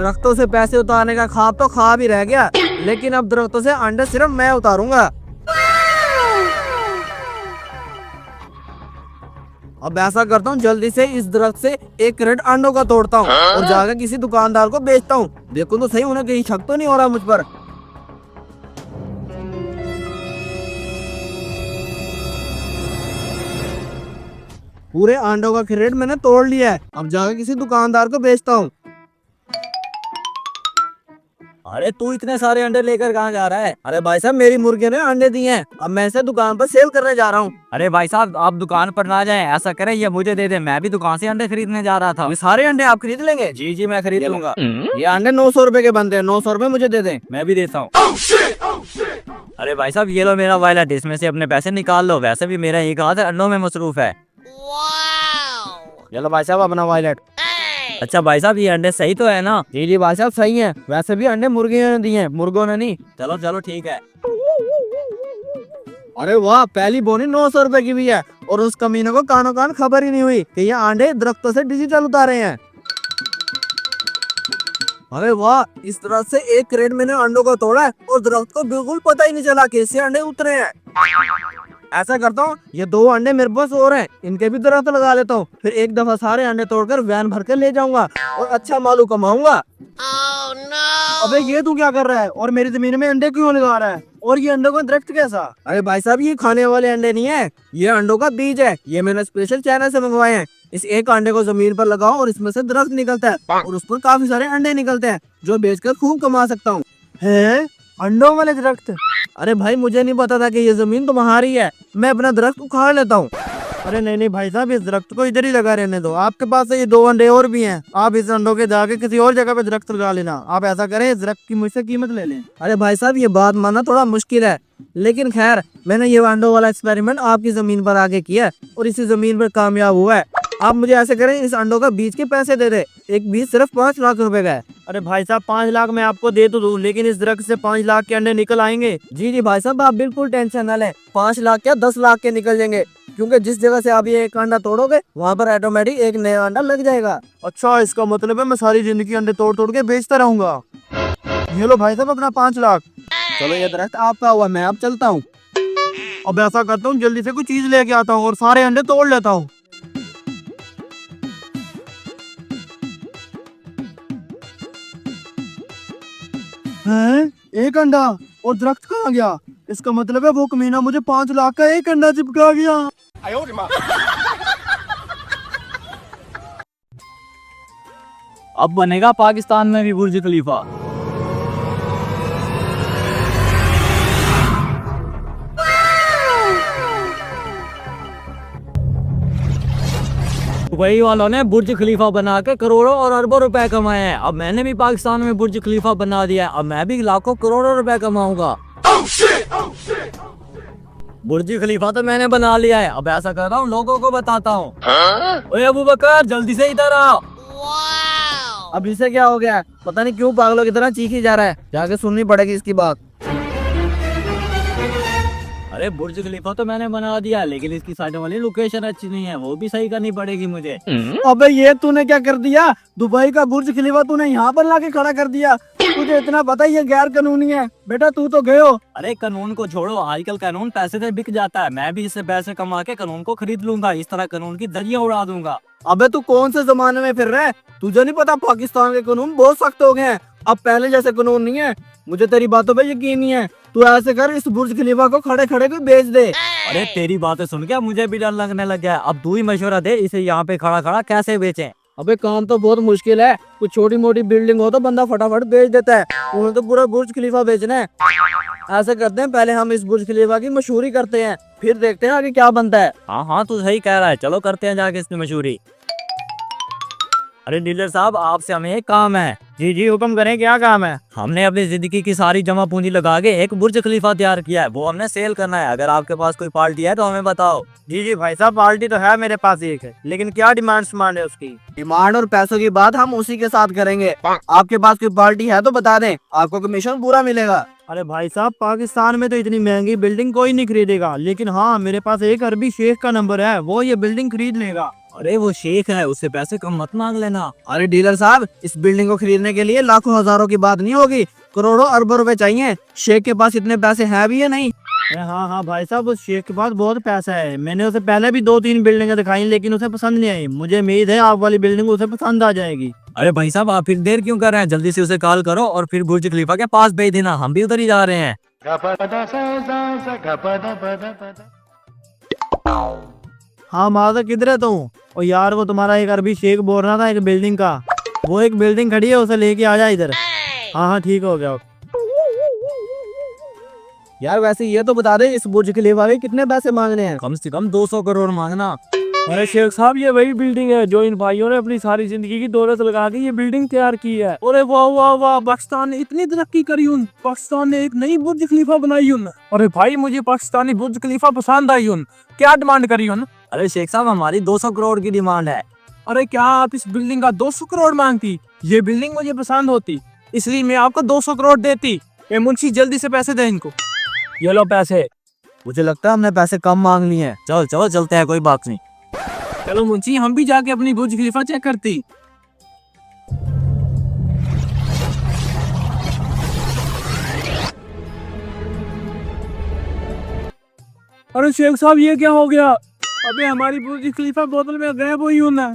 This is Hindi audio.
दरख्तों से पैसे उतारने का ख्वाब तो ख्वाब ही रह गया, लेकिन अब दरख्तों से अंडे सिर्फ मैं उतारूंगा। अब ऐसा करता हूँ, जल्दी से इस दरख्त से 1 क्रेट अंडों का तोड़ता हूँ और जाकर किसी दुकानदार को बेचता हूँ। देखो तो सही, उन्हें कहीं शक तो नहीं हो रहा मुझ पर। पूरे अंडों का क्रेट मैंने तोड़ लिया है, अब जाकर किसी दुकानदार को बेचता हूँ। अरे तू इतने सारे अंडे लेकर कहाँ जा रहा है? अरे भाई साहब, मेरी मुर्गी ने अंडे दिए हैं, अब मैं इसे दुकान पर सेल करने जा रहा हूँ। अरे भाई साहब, आप दुकान पर ना जाएं, ऐसा करें ये मुझे दे दे, मैं भी दुकान से अंडे खरीदने जा रहा था। ये सारे अंडे आप खरीद लेंगे? जी जी, मैं खरीद लूंगा। ये अंडे 900 रुपए के बनते हैं, 900 रुपए मुझे दे दें। मैं भी देता हूँ। अरे भाई साहब, ये लो मेरा वॉलेट, इसमें से अपने पैसे निकाल लो, वैसे भी मेरा एक हाथ अंडों में मसरूफ है। चलो भाई साहब, अपना वॉलेट। अच्छा भाई साहब, ये अंडे सही तो है ना? जी जी भाई साहब, सही है। वैसे भी अंडे मुर्गियों ने दिए हैं, मुर्गों ने नहीं। चलो चलो ठीक है। अरे वाह, पहली बोनी 900 रुपए की भी है, और उस कमीने को कानो कान खबर ही नहीं हुई कि ये अंडे दरख्तों से डिजिटल उतारे हैं। अरे वाह, इस तरह से 1 क्रेट मैंने अंडों को तोड़ा है और दरख्त को बिल्कुल पता ही नहीं चला कि इससे अंडे उतरे हैं। ऐसा करता हूँ, ये 2 अंडे मेरे पास और हैं, इनके भी दरख्त लगा लेता हूँ, फिर एक दफा सारे अंडे तोड़कर वैन भर के ले जाऊंगा और अच्छा मालू कमाऊंगा। अबे ये तू क्या कर रहा है और मेरी जमीन में अंडे क्यों लगा रहा है? और ये अंडों का दरख्त कैसा? अरे भाई साहब, ये खाने वाले अंडे नहीं है, ये अंडों का बीज है। ये मैंने स्पेशल चाइना से मंगवाए हैं। इस एक अंडे को जमीन पर लगाओ और इसमें से दरख्त निकलता है और उस पर काफी सारे अंडे निकलते हैं, जो बेचकर खूब कमा सकता हूँ। है अंडों वाले दरख्त? अरे भाई, मुझे नहीं पता था कि ये जमीन तुम्हारी है, मैं अपना दरख्त उखाड़ लेता हूँ। अरे नहीं नहीं भाई साहब, इस दरख्त को इधर ही लगा रहने दो। आपके पास ये 2 अंडे और भी हैं, आप इस अंडों के जाके किसी और जगह पे दरख्त लगा लेना। आप ऐसा करें, इस दरख्त की मुझसे कीमत ले लें। अरे भाई साहब, ये बात मानना थोड़ा मुश्किल है, लेकिन खैर, मैंने ये अंडों वाला एक्सपेरिमेंट आपकी जमीन पर आके किया और इसी जमीन पर कामयाब हुआ है। आप मुझे ऐसे करें, इस अंडों का बीज के पैसे दे दे। एक बीज सिर्फ 5 लाख रुपए का है। अरे भाई साहब, 5 लाख मैं आपको दे तो दूं, लेकिन इस दरख्त से 5 लाख के अंडे निकल आएंगे? जी जी भाई साहब, आप बिल्कुल टेंशन न लें, 5 लाख क्या 10 लाख के निकल जाएंगे, क्योंकि जिस जगह से आप ये एक अंडा तोड़ोगे वहाँ पर ऑटोमेटिक एक नया अंडा लग जाएगा। अच्छा, इसका मतलब है मैं सारी जिंदगी अंडे तोड़ तोड़ के बेचता रहूंगा। ये लो भाई साहब, अपना 5 लाख। चलो, ये दरख्त आपका हुआ, मैं अब चलता हूँ। अब ऐसा करता हूँ, जल्दी से कोई चीज लेके आता हूँ और सारे अंडे तोड़ लेता हूँ। हैं? एक अंडा और दरख्त कहाँ गया? इसका मतलब है वो कमीना मुझे 5 लाख का एक अंडा चिपका गया। अब बनेगा पाकिस्तान में भी बुर्ज खलीफा। दुबई वालों ने बुर्ज खलीफा बना के करोड़ों और अरबों रुपए कमाए हैं। अब मैंने भी पाकिस्तान में बुर्ज खलीफा बना दिया है, अब मैं भी लाखों करोड़ों रुपए कमाऊंगा। बुर्ज खलीफा तो मैंने बना लिया है, अब ऐसा कर रहा हूँ, लोगों को बताता हूँ। ओए अबू बकर, जल्दी से इधर आओ। अब इसे क्या हो गया? पता नहीं क्यों पागलों की तरह चीखी जा रहा है, जाके सुननी पड़ेगी इसकी बात। अरे बुर्ज खलीफा तो मैंने बना दिया, लेकिन इसकी साइड वाली लोकेशन अच्छी नहीं है, वो भी सही करनी पड़ेगी मुझे। अबे ये तूने क्या कर दिया? दुबई का बुर्ज खलीफा तूने यहाँ पर लाके खड़ा कर दिया। तुझे इतना पता ही है गैर कानूनी है। बेटा तू तो गए हो। अरे कानून को छोड़ो, आजकल कानून पैसे से बिक जाता है, मैं भी इससे पैसे कमा के कानून को खरीद लूंगा, इस तरह कानून की दरिया उड़ा दूंगा। अबे तू कौन से जमाने में फिर रहा है? तुझे नहीं पता पाकिस्तान के कानून बहुत सख्त हो गए हैं, अब पहले जैसे कानून नहीं है। मुझे तेरी बातों पे यकीन नहीं है, तू ऐसे कर, इस बुर्ज खलीफा को खड़े खड़े को बेच दे। अरे तेरी बातें सुन के मुझे भी डर लगने लग गया, अब तू ही मशवरा दे, इसे यहाँ पे खड़ा खड़ा कैसे बेचें। अबे काम तो बहुत मुश्किल है, कुछ छोटी मोटी बिल्डिंग हो तो बंदा फटाफट बेच देता है, उन्हें तो पूरा बुर्ज खलीफा बेचना है। ऐसे करते हैं, पहले हम इस बुर्ज खलीफा की मशहूरी करते हैं, फिर देखते हैं आगे क्या बनता है। हाँ हाँ, तू सही कह रहा है, चलो करते हैं जाके इसकी मशहूरी। अरे डीलर साहब, आपसे हमें एक काम है। जी जी हुक्म करें, क्या काम है? हमने अपनी जिंदगी की सारी जमा पूंजी लगा के एक बुर्ज खलीफा तैयार किया है, वो हमने सेल करना है, अगर आपके पास कोई पार्टी है तो हमें बताओ। जी जी भाई साहब, पार्टी तो है मेरे पास एक है, लेकिन क्या डिमांड है उसकी? डिमांड और पैसों की बात हम उसी के साथ करेंगे। आपके पास कोई पार्टी है तो बता दें, आपको कमीशन पूरा मिलेगा। अरे भाई साहब, पाकिस्तान में तो इतनी महंगी बिल्डिंग कोई नहीं खरीदेगा, लेकिन हाँ, मेरे पास एक अरबी शेख का नंबर है, वो ये बिल्डिंग खरीद लेगा। अरे वो शेख है, उससे पैसे कम मत मांग लेना। अरे डीलर साहब, इस बिल्डिंग को खरीदने के लिए लाखों हजारों की बात नहीं होगी, करोड़ों अरबों रुपए चाहिए। शेख के पास इतने पैसे हैं भी या नहीं? हाँ हाँ भाई साहब, उस शेख के पास बहुत पैसा है। मैंने उसे पहले भी 2-3 बिल्डिंगें दिखाई, लेकिन उसे पसंद नहीं आई। मुझे उम्मीद है आप वाली बिल्डिंग उसे पसंद आ जाएगी। अरे भाई साहब, आप फिर देर क्यों कर रहे हैं? जल्दी से उसे कॉल करो और फिर बुर्ज खलीफा के पास भेज देना, हम भी उधर ही जा रहे हैं। हाँ माता, किधर है तू? और यार, वो तुम्हारा एक अरबी शेख बोल रहा था एक बिल्डिंग का, वो एक बिल्डिंग खड़ी है, उसे लेके आ जा इधर। हाँ हाँ ठीक हो गया। यार वैसे ये तो बता दे, इस बुर्ज खलीफा के कितने पैसे मांगने हैं? कम से कम 200 करोड़ मांगना। अरे शेख साहब, ये वही बिल्डिंग है जो इन भाइयों ने अपनी सारी जिंदगी की दौलत लगा के ये बिल्डिंग तैयार की है। अरे वाह वाह वाह, पाकिस्तान ने इतनी तरक्की करी उन, पाकिस्तान ने एक नई बुर्ज खलीफा बनाई उन। अरे भाई, मुझे पाकिस्तानी बुर्ज खलीफा पसंद आई उन। क्या डिमांड करी उन? अरे शेख साहब, हमारी 200 करोड़ की डिमांड है। अरे क्या आप इस बिल्डिंग का 200 करोड़ मांगती? ये बिल्डिंग मुझे पसंद होती, इसलिए मैं आपको 200 करोड़ देती। ए मुंशी, जल्दी से पैसे दे इनको। ये लो पैसे। मुझे लगता है हमने पैसे कम मांग लिए हैं। चलो चलो चलते हैं, कोई बात नहीं। चलो मुंशी, हम भी जाके अपनी बुर्ज खलीफा चेक करती। अरे शेख साहब, ये क्या हो गया? अबे हमारी बुर्ज खलीफा बोतल में गायब हुई हूं ना।